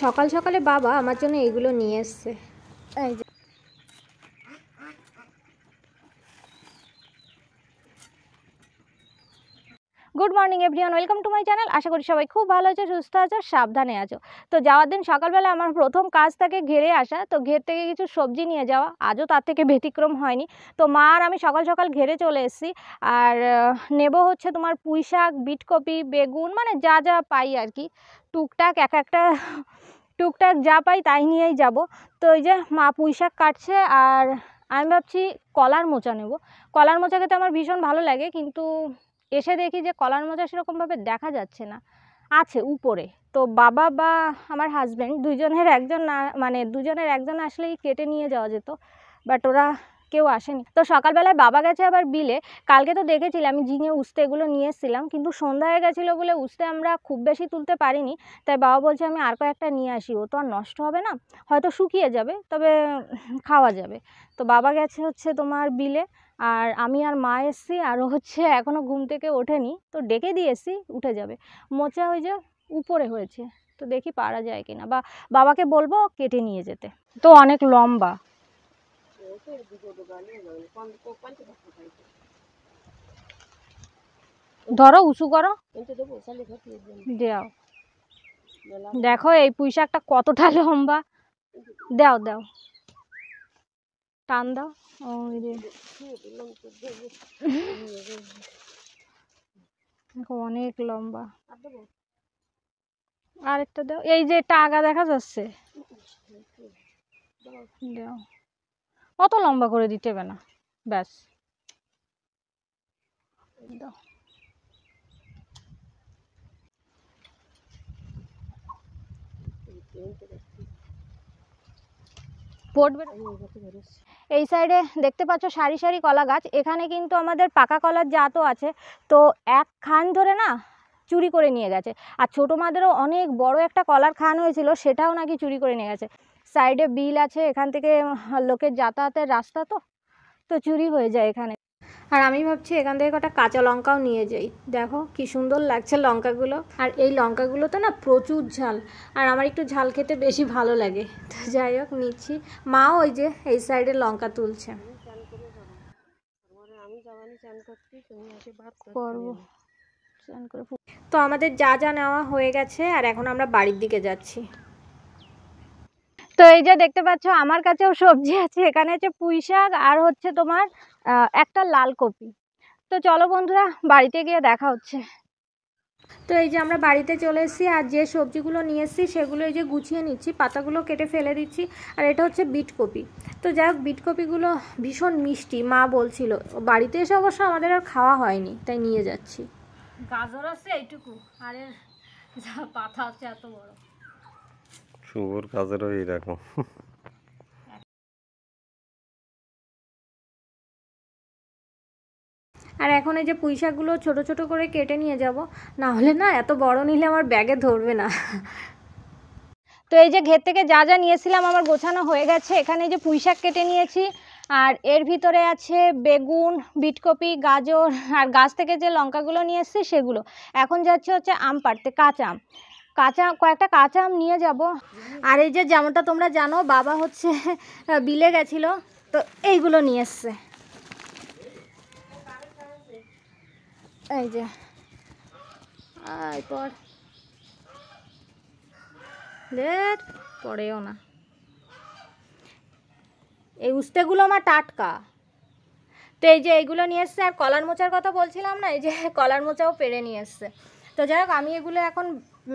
সকাল সকালে বাবা আমার জন্য এগুলো নিয়ে এসছে। এই যে good morning everyone, welcome to my channel. আশা করি সবাই খুব ভালো আছো, সুস্থ আছো, সাবধানে আছো। তো যাওয়ার দিন সকালবেলা আমার প্রথম কাজ থাকে ঘেরে আসা। তো ঘের থেকে কিছু সবজি নিয়ে যাওয়া, আজও তার থেকে ব্যতিক্রম হয়নি। তো মা আর আমি সকাল সকাল ঘেরে চলে এসেছি। আর নেব হচ্ছে তোমার পুঁই শাক, বিটকপি, বেগুন, মানে যা যা পাই আর কি, টুকটাক এক একটা টুকটাক যা পাই তাই নিয়েই যাব। তো এই যে মা পুঁই শাক কাটছে, আর আমি ভাবছি কলার মোচা নেব। কলার মোচা খেতে আমার ভীষণ ভালো লাগে, কিন্তু এসে দেখি যে কলার মোচা সেরকমভাবে দেখা যাচ্ছে না, আছে উপরে। তো বাবা বা আমার হাজব্যান্ড দুজনের একজন না, মানে দুজনের একজন আসলেই কেটে নিয়ে যাওয়া যেত, বাট ওরা কেউ আসেনি। তো সকালবেলায় বাবা গেছে আবার বিলে। কালকে তো দেখেছিলাম আমি ঝিঙে উস্তে এগুলো নিয়ে এসেছিলাম, কিন্তু সন্ধ্যা হয়ে গেছিলো বলে উস্তে আমরা খুব বেশি তুলতে পারিনি। তাই বাবা বলছে আমি আর কয়েকটা নিয়ে আসি, ও তো আর নষ্ট হবে না, হয়তো শুকিয়ে যাবে, তবে খাওয়া যাবে। তো বাবা গেছে হচ্ছে তোমার বিলে, আর আমি আর মা এসছি, আর হচ্ছে এখনও ঘুম থেকে ওঠেনি, তো ডেকে দিয়ে এসছি, উঠে যাবে। মোচা ওই যে উপরে হয়েছে, তো দেখি পারা যায় কিনা, বা বাবাকে বলবো কেটে নিয়ে যেতে। তো অনেক লম্বা, ধরো উঁচু করো, দাও। দেখো এই পুঁই শাকটা কতটা লম্বা, দাও দাও, টান দাও। ওই রে, দেখো অনেক লম্বা। আরেকটা দাও, এই যে একটা আগা দেখা যাচ্ছে, দাও। অত লম্বা করে দিতে হবে না, ব্যাস দাও। এই সাইডে দেখতে পাচ্ছ সারি সারি কলা গাছ, এখানে কিন্তু আমাদের পাকা কলার জাতও আছে। তো এক খান ধরে না চুরি করে নিয়ে গেছে, আর ছোটো মাদেরও অনেক বড় একটা কলার খান হয়েছিল, সেটাও নাকি চুরি করে নিয়ে গেছে। সাইডে বিল আছে, এখান থেকে লোকের যাতায়াতের রাস্তা, তো তো চুরি হয়ে যায় এখানে। আর আমি ভাবছি এখান থেকে কটা কাঁচা লঙ্কাও নিয়ে যাই, দেখো কি সুন্দর লাগছে লঙ্কাগুলো। আর এই লঙ্কাগুলো তো না প্রচুর ঝাল, আর আমার একটু ঝাল খেতে বেশি ভালো লাগে, তো যাই হোক নিচ্ছি। মাও ওই যে এই সাইডে লঙ্কা তুলছে, তো আমাদের যা যা নেওয়া হয়ে গেছে, আর এখন আমরা বাড়ির দিকে যাচ্ছি। তো এই যে দেখতে পাচ্ছ আমার কাছেও সবজি আছে, এখানে হচ্ছে পুঁই শাক, আর হচ্ছে তোমার একটা লাল কপি। তো চলো বন্ধুরা, বাড়িতে গিয়ে দেখা হচ্ছে। তো এই যে আমরা বাড়িতে চলে এসেছি, আর যে সবজিগুলো নিয়ে এসেছি সেগুলো এই যে গুছিয়ে নিচ্ছি, পাতাগুলো কেটে ফেলে দিচ্ছি। আর এটা হচ্ছে বিটকপি। তো যাই হোক, বিটকপিগুলো ভীষণ মিষ্টি, মা বলছিল। বাড়িতে এসে অবশ্য আমাদের আর খাওয়া হয়নি, তাই নিয়ে যাচ্ছি। গাজর আছে এইটুকু, আর এর যা পাতা আছে এত বড়, শুভর গাজরও এইরকম। আর এখন এই যে পুঁই শাকগুলো ছোটো ছোটো করে কেটে নিয়ে যাব, না হলে না এত বড় নিলে আমার ব্যাগে ধরবে না। তো এই যে ঘের থেকে যা যা নিয়েছিলাম আমার গোছানো হয়ে গেছে। এখানে এই যে পুঁই শাক কেটে নিয়েছি, আর এর ভিতরে আছে বেগুন, বিটকপি, গাজর, আর গাছ থেকে যে লঙ্কাগুলো নিয়ে এসেছি সেগুলো। এখন যাচ্ছে হচ্ছে আম পাড়তে, কাঁচা আম, কয়েকটা কাঁচা আম নিয়ে যাব। আর এই যে যেমনটা তোমরা জানো, বাবা হচ্ছে বিলে গেছিলো, তো এইগুলো নিয়ে এসছে। এই যে পর পড়েও না, এই উস্তেগুলো আমার টাটকা। তো এই যে এইগুলো নিয়ে এসছে, আর কলার মোচার কথা বলছিলাম না, এই যে কলার মোচাও পেড়ে নিয়ে এসছে। তো যাই হোক, আমি এগুলো এখন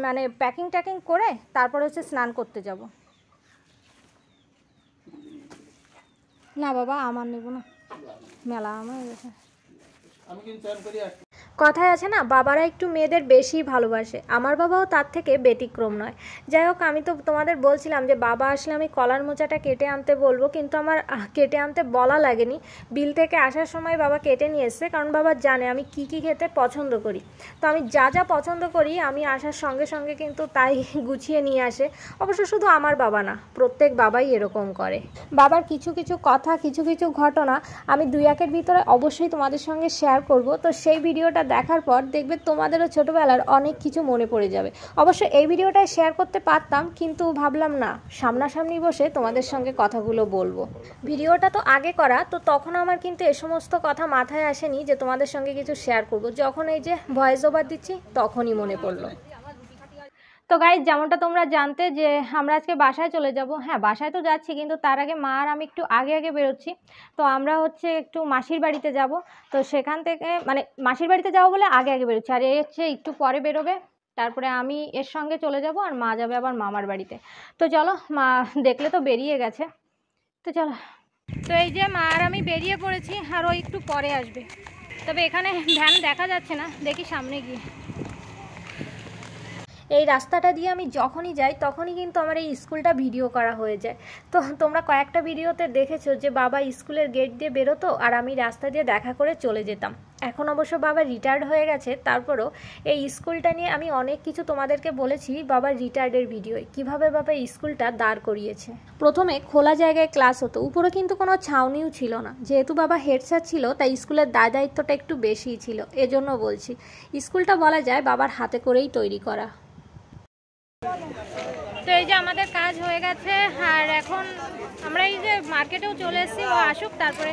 মানে প্যাকিং ট্যাকিং করে তারপরে হচ্ছে স্নান করতে যাব। না বাবা, আমার নেব না, মেলা আমার গেছে। কথায় আছে না, বাবারা একটু মেয়েদের বেশি ভালোবাসে, আমার বাবাও তার থেকে ব্যতিক্রম নয়। যাই হোক, আমি তো তোমাদের বলছিলাম যে বাবা আসলে আমি কলার মোচাটা কেটে আনতে বলবো, কিন্তু আমার কেটে আনতে বলা লাগেনি। বিল থেকে আসার সময় বাবা কেটে নিয়ে এসছে, কারণ বাবা জানে আমি কি কি খেতে পছন্দ করি। তো আমি যা যা পছন্দ করি আমি আসার সঙ্গে সঙ্গে কিন্তু তাই গুছিয়ে নিয়ে আসে। অবশ্য শুধু আমার বাবা না, প্রত্যেক বাবাই এরকম করে। বাবার কিছু কিছু কথা, কিছু কিছু ঘটনা আমি 2-1 ভিতরে অবশ্যই তোমাদের সঙ্গে শেয়ার করব, তো সেই ভিডিওটা দেখার পর দেখবে তোমাদেরও ছোটোবেলার অনেক কিছু মনে পড়ে যাবে। অবশ্য এই ভিডিওটাই শেয়ার করতে পারতাম, কিন্তু ভাবলাম না, সামনাসামনি বসে তোমাদের সঙ্গে কথাগুলো বলবো। ভিডিওটা তো আগে করা, তো তখন আমার কিন্তু এ সমস্ত কথা মাথায় আসেনি যে তোমাদের সঙ্গে কিছু শেয়ার করব। যখন এই যে ভয়েস ওভার দিচ্ছি তখনই মনে পড়লো। তো গাইজ, যেমনটা তোমরা জানতে যে আমরা আজকে বাসায় চলে যাব। হ্যাঁ, বাসায় তো যাচ্ছি, কিন্তু তার আগে মা আর আমি একটু আগে আগে বেরোচ্ছি। তো আমরা হচ্ছে একটু মাসির বাড়িতে যাব। তো সেখান থেকে মানে মাসির বাড়িতে যাবো বলে আগে আগে বেরোচ্ছি, আর এই হচ্ছে একটু পরে বেরোবে। তারপরে আমি এর সঙ্গে চলে যাব, আর মা যাবে আবার মামার বাড়িতে। তো চলো, মা দেখলে তো বেরিয়ে গেছে, তো চলো। তো এই যে মা আর আমি বেরিয়ে পড়েছি, আর ও একটু পরে আসবে। তবে এখানে ভ্যান দেখা যাচ্ছে না, দেখি সামনে গিয়ে। এই রাস্তাটা দিয়ে আমি যখনই যাই তখনই কিন্তু আমার এই স্কুলটা ভিডিও করা হয়ে যায়। তো তোমরা কয়েকটা ভিডিওতে দেখেছো যে বাবা স্কুলের গেট দিয়ে বেরোতো আর আমি রাস্তা দিয়ে দেখা করে চলে যেতাম। এখন অবশ্য বাবা রিটায়ার্ড হয়ে গেছে, তারপরও এই স্কুলটা নিয়ে আমি অনেক কিছু তোমাদেরকে বলেছি বাবার রিটায়ার্ডের ভিডিওয়, কীভাবে বাবা এই স্কুলটা দাঁড় করিয়েছে। প্রথমে খোলা জায়গায় ক্লাস হতো, উপরে কিন্তু কোনো ছাউনিও ছিল না। যেহেতু বাবা হেড স্যার ছিল, তাই স্কুলের দায়িত্বটা একটু বেশিই ছিল। এজন্য বলছি, স্কুলটা বলা যায় বাবার হাতে করেই তৈরি করা। তো এই যে আমাদের কাজ হয়ে গেছে, আর এখন আমরা এই যে মার্কেটেও চলে এসেছি। ও আসুক, তারপরে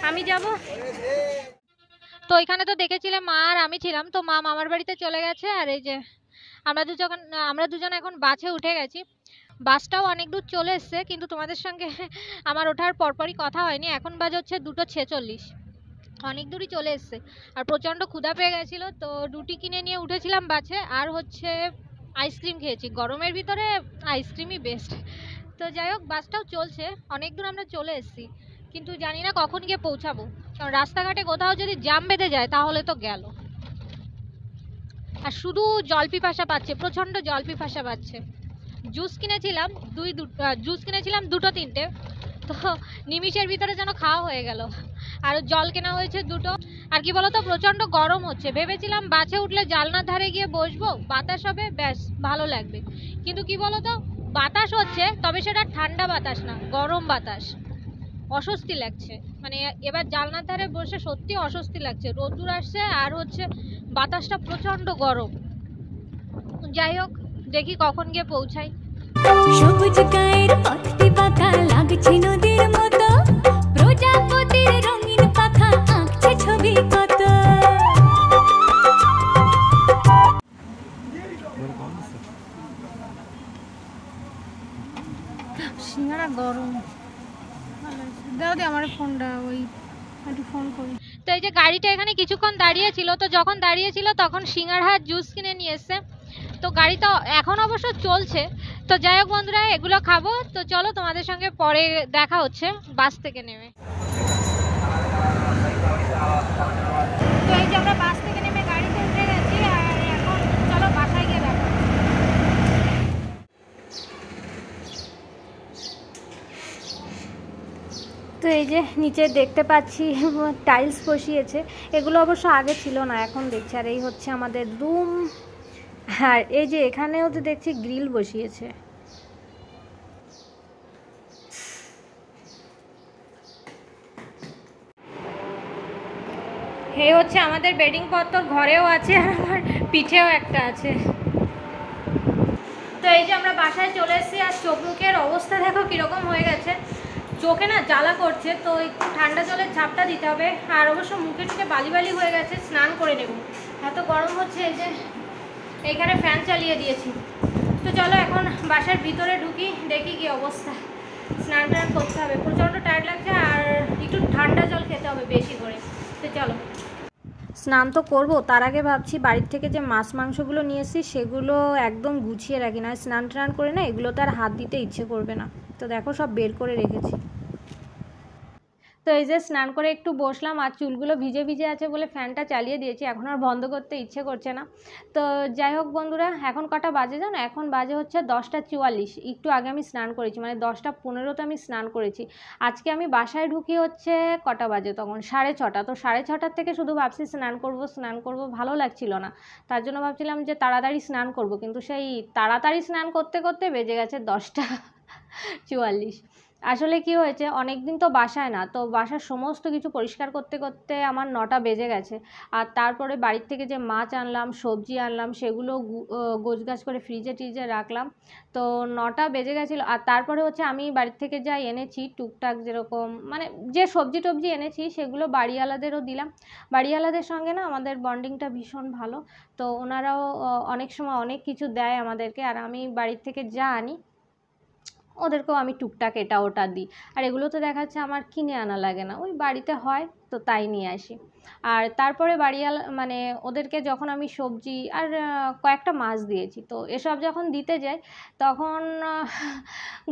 আমি যাব। তো এখানে তো দেখেছিলে মা আর আমি ছিলাম, তো মা মামার বাড়িতে চলে গেছে, আর এই যে আমরা দুজন এখন বাসে উঠে গেছি। বাসটাও অনেক দূর চলে এসছে, কিন্তু তোমাদের সঙ্গে আমার ওঠার পরপরই কথা হয়নি। এখন বাজে হচ্ছে 2:46, অনেক দূরই চলে এসছে। আর প্রচণ্ড ক্ষুধা পেয়ে গেছিলো, তো রুটি কিনে নিয়ে উঠেছিলাম বাসে, আর হচ্ছে আইসক্রিম খেয়েছি। গরমের ভিতরে আইসক্রিমই বেস্ট। তো যাই হোক, বাসটাও চলছে, অনেক দূর আমরা চলে এসেছি, কিন্তু জানি না কখন গিয়ে পৌঁছাবো। কারণ রাস্তাঘাটে কোথাও যদি জ্যাম বেঁধে যায় তাহলে তো গেল। আর শুধু জল পিপাসা পাচ্ছে, প্রচণ্ড জল পিপাসা পাচ্ছে। জুস কিনেছিলাম দুটো তিনটে, তো নিমিষের ভিতরে যেন খাওয়া হয়ে গেল। আর জল কেনা হয়েছে দুটো। আর কি বলতো, প্রচণ্ড গরম হচ্ছে। ভেবেছিলাম বাসে উঠলে জানলার ধারে গিয়ে বসবো, বাতাস হবে, ব্যাস ভালো লাগবে। কিন্তু কি বলতো, বাতাস হচ্ছে, তবে সেটা ঠান্ডা বাতাস না, গরম বাতাস। অস্বস্তি লাগছে, মানে এবার জানলার ধারে বসে সত্যি অস্বস্তি লাগছে। রোদ্দুর আসছে, আর হচ্ছে বাতাসটা প্রচণ্ড গরম। যাই হোক, দেখি কখন গিয়ে পৌঁছাই। সবুজ গায়ের পথটি বাঁকা লাগছে নদীর মতো, প্রজাপতির রঙিন পাখা আঁকছে ছবি কত। সিঙ্গারা গরম, দাও দে আমার ফোনটা, ওই একটু ফোন করি। তো এই যে গাড়িটা এখানে কিছুক্ষণ দাঁড়িয়েছিল, তো যখন দাঁড়িয়েছিল তখন সিঙ্গারা জুস কিনে নিয়ে এসছে। তো গাড়িটা এখন অবশ্য চলছে। তো যাই হোক বন্ধুরা, এগুলো খাবো। তো চলো, তোমাদের সঙ্গে পরে দেখা হচ্ছে বাস থেকে নেমে। তো এই যে আমরা বাস থেকে নেমে গাড়িতে উঠে গেছি, আর এখন চলো বাসায় গিয়ে দেখা। তো এই যে নিচে দেখতে পাচ্ছি টাইলস বসিয়েছে, এগুলো অবশ্য আগে ছিল না, এখন দেখছি। আর এই হচ্ছে আমাদের রুম, আর এই যে এখানেও তো দেখছি গ্রিল বসিয়েছে। এই হচ্ছে আমাদের বেডিং পত্র, ঘরেও আছে আর আমার পিঠেও একটা আছে। তো এই যে আমরা বাসায় চলে এসেছি, আর চোখ মুখের অবস্থা দেখো কীরকম হয়ে গেছে। চোখে না জ্বালা করছে, তো একটু ঠান্ডা জলের ঝাপটা দিতে হবে। আর অবশ্য মুখে টুকে বালি বালি হয়ে গেছে, স্নান করে নেব, এত গরম হচ্ছে। এই যে এইখানে ফ্যান চালিয়ে দিয়েছি। তো চলো এখন বাসার ভিতরে ঢুকি, দেখি কি অবস্থা। স্নান টান করতে হবে, প্রচণ্ড টায়ার্ড লাগছে, আর একটু ঠান্ডা জল খেতে হবে বেশি করে। তো চলো, স্নান তো করবো, তার আগে ভাবছি বাড়ির থেকে যে মাছ মাংসগুলো নিয়ে এসেছি সেগুলো একদম গুছিয়ে রাখি, না স্নান টান করে না এগুলো তো আর হাত দিতে ইচ্ছে করবে না। তো দেখো সব বের করে রেখেছি। তো এই যে স্নান করে একটু বসলাম, আর চুলগুলো ভিজে ভিজে আছে বলে ফ্যানটা চালিয়ে দিয়েছি, এখন আর বন্ধ করতে ইচ্ছে করছে না। তো যাই হোক বন্ধুরা, এখন কটা বাজে জানো? এখন বাজে হচ্ছে 10:44। একটু আগে আমি স্নান করেছি, মানে 10:15তে আমি স্নান করেছি। আজকে আমি বাসায় ঢুকি হচ্ছে কটা বাজে তখন, 6:30। তো 6:30 থেকে শুধু ভাবছি স্নান করব, ভালো লাগছিল না। তার জন্য ভাবছিলাম যে তাড়াতাড়ি স্নান করব, কিন্তু সেই তাড়াতাড়ি স্নান করতে করতে বেজে গেছে 10:44। আসলে কি হয়েছে, অনেক দিন তো বাসায় না, তো বাসার সমস্ত কিছু পরিষ্কার করতে করতে আমার 9টা বেজে গেছে। আর তারপরে বাড়ির থেকে যে মাছ আনলাম, সবজি আনলাম, সেগুলো গোছগাছ করে ফ্রিজে টিজে রাখলাম। তো 9টা বেজে গেছিলো। আর তারপরে হচ্ছে আমি বাড়ির থেকে যা এনেছি টুকটাক, যেরকম মানে যে সবজি টবজি এনেছি সেগুলো বাড়িওয়ালাদেরও দিলাম। বাড়িওয়ালাদের সঙ্গে না আমাদের বন্ডিংটা ভীষণ ভালো। তো ওনারাও অনেক সময় অনেক কিছু দেয় আমাদেরকে, আর আমি বাড়ির থেকে যা আনি ওদেরকেও আমি টুকটাক এটা ওটা দিই। আর এগুলো তো দেখা যাচ্ছে আমার কিনে আনা লাগে না, ওই বাড়িতে হয় তো তাই নিয়ে আসি। আর তারপরে বাড়িওয়ালা মানে ওদেরকে যখন আমি সবজি আর কয়েকটা মাছ দিয়েছি, তো এসব যখন দিতে যাই তখন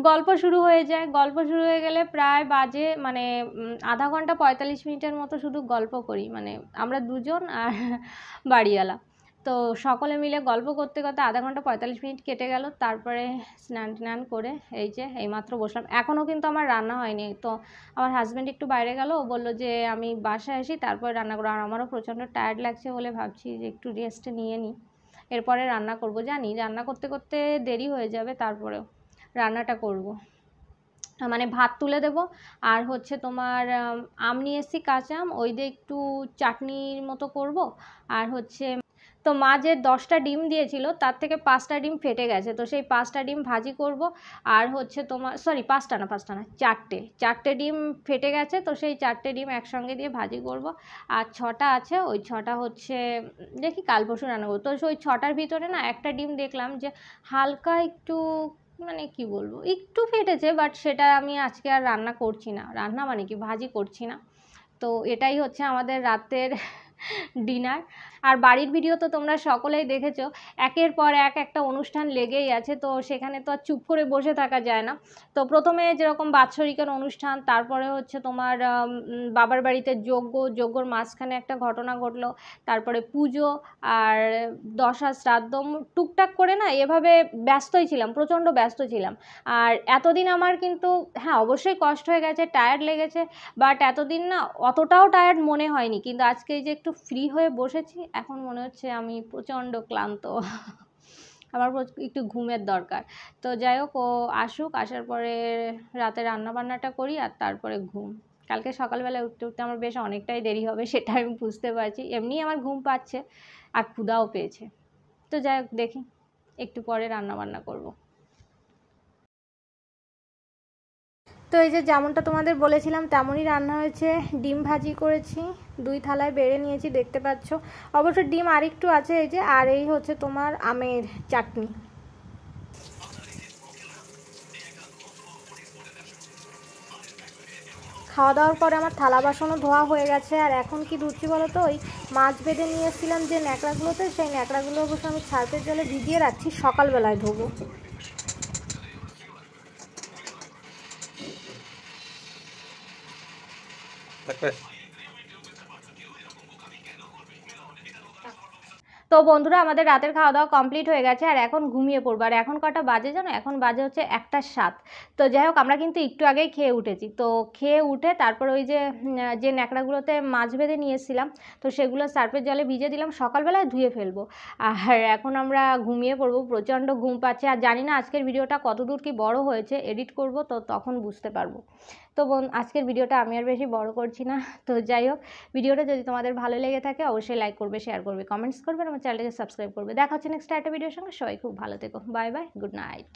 গল্প শুরু হয়ে যায়। গল্প শুরু হয়ে গেলে প্রায় বাজে মানে আধা ঘন্টা 45 মিনিটের মতো শুধু গল্প করি, মানে আমরা দুজন আর বাড়িওয়ালা। তো সকলে মিলে গল্প করতে করতে আধা ঘন্টা 45 মিনিট কেটে গেল। তারপরে স্নান টান করে এই যে এইমাত্র বসলাম। এখনও কিন্তু আমার রান্না হয়নি। তো আমার হাজব্যান্ড একটু বাইরে গেল, ও বললো যে আমি বাসায় আসি তারপরে রান্না করবো। আর আমারও প্রচণ্ড টায়ার্ড লাগছে বলে ভাবছি যে একটু রেস্ট নিয়ে নিই, এরপরে রান্না করব। জানি রান্না করতে করতে দেরি হয়ে যাবে, তারপরেও রান্নাটা করব। মানে ভাত তুলে দেব, আর হচ্ছে তোমার আম নিয়ে এসেছি কাঁচা আম, ওই দিয়ে একটু চাটনির মতো করব। আর হচ্ছে তো মা যে 10টা ডিম দিয়েছিল তার থেকে 5টা ডিম ফেটে গেছে, তো সেই 5টা ডিম ভাজি করব। আর হচ্ছে তোমার সরি 5টা না 4টে ডিম ফেটে গেছে, তো সেই 4টে ডিম একসঙ্গে দিয়ে ভাজি করব। আর 6টা আছে, ওই 6টা হচ্ছে দেখি কাল পরশু রান্না করবো। তো ওই 6টার ভিতরে না একটা ডিম দেখলাম যে হালকা একটু মানে কি বলবো একটু ফেটেছে, বাট সেটা আমি আজকে আর রান্না করছি না, রান্না মানে কি ভাজি করছি না। তো এটাই হচ্ছে আমাদের রাতের ডিনার। আর বাড়ির ভিডিও তো তোমরা সকলেই দেখেছো, একের পর এক একটা অনুষ্ঠান লেগেই আছে, তো সেখানে তো আর চুপ করে বসে থাকা যায় না। তো প্রথমে যেরকম বাৎসরিকের অনুষ্ঠান, তারপরে হচ্ছে তোমার বাবার বাড়িতে যজ্ঞর মাঝখানে একটা ঘটনা ঘটলো, তারপরে পুজো আর দশা শ্রাদ্ধ, টুকটাক করে না এভাবে ব্যস্তই ছিলাম, প্রচণ্ড ব্যস্ত ছিলাম। আর এতদিন আমার কিন্তু হ্যাঁ অবশ্যই কষ্ট হয়ে গেছে, টায়ার্ড লেগেছে, বাট এতদিন না অতটাও টায়ার্ড মনে হয়নি। কিন্তু আজকে এই যে একটু ফ্রি হয়ে বসেছি, এখন মনে হচ্ছে আমি প্রচণ্ড ক্লান্ত, আমার একটু ঘুমের দরকার। তো যাই হোক, ও আসুক, আসার পরে রাতে রান্নাবান্নাটা করি আর তারপরে ঘুম। কালকে সকালবেলা উঠতে উঠতে আমার বেশ অনেকটাই দেরি হবে, সেটা আমি বুঝতে পারছি। এমনিই আমার ঘুম পাচ্ছে আর ক্ষুধাও পেয়েছে। তো যাই হোক, দেখি একটু পরে রান্নাবান্না করব। তো এই যে যেমনটা তোমাদের বলেছিলাম তেমনই রান্না হয়েছে। ডিম ভাজি করেছি, 2 থালায় বেড়ে নিয়েছি, দেখতে পাচ্ছ। অবশ্য ডিম আরেকটু আছে এই যে। আর এই হচ্ছে তোমার আমের চাটনি। খাওয়া দাওয়ার পরে আমার থালা বাসনও ধোয়া হয়ে গেছে। আর এখন কি ধুচ্ছি বলো তো, ওই মাছ বেঁধে নিয়ে এসেছিলাম যে ন্যাকড়াগুলোতে, সেই ন্যাকড়াগুলো অবশ্য আমি সার্ফের জলে ভিজিয়ে রাখছি, সকালবেলায় ধোবো। তো বন্ধুরা, আমাদের রাতের খাওয়া দাওয়া কমপ্লিট হয়ে গেছে, আর এখন ঘুমিয়ে পড়বো। আর এখন কটা বাজে জানো? এখন বাজে হচ্ছে 1টা 7। তো যাই হোক, আমরা কিন্তু একটু আগেই খেয়ে উঠেছি। তো খেয়ে উঠে তারপর ওই যে ন্যাকড়াগুলোতে মাছ বেঁধে নিয়েছিলাম, তো সেগুলো সার্ফের জলে ভিজে দিলাম, সকালবেলায় ধুয়ে ফেলবো। আর এখন আমরা ঘুমিয়ে পড়বো, প্রচণ্ড ঘুম পাচ্ছে। আর জানি না আজকের ভিডিওটা কতদূর কি বড় হয়েছে, এডিট করব তো তখন বুঝতে পারবো। তো আজকের ভিডিওটা আমি আর বেশি বড় করছি না। তো যাই হোক, ভিডিওটা যদি তোমাদের ভালো লেগে থাকে অবশ্যই লাইক করবে, শেয়ার করবে, কমেন্টস করবে, আমার চ্যানেলটাকে সাবস্ক্রাইব করবে। দেখা হচ্ছে নেক্সট একটা ভিডিওর সঙ্গে। সবাই খুব ভালো থেকো, বাই বাই, গুড নাইট।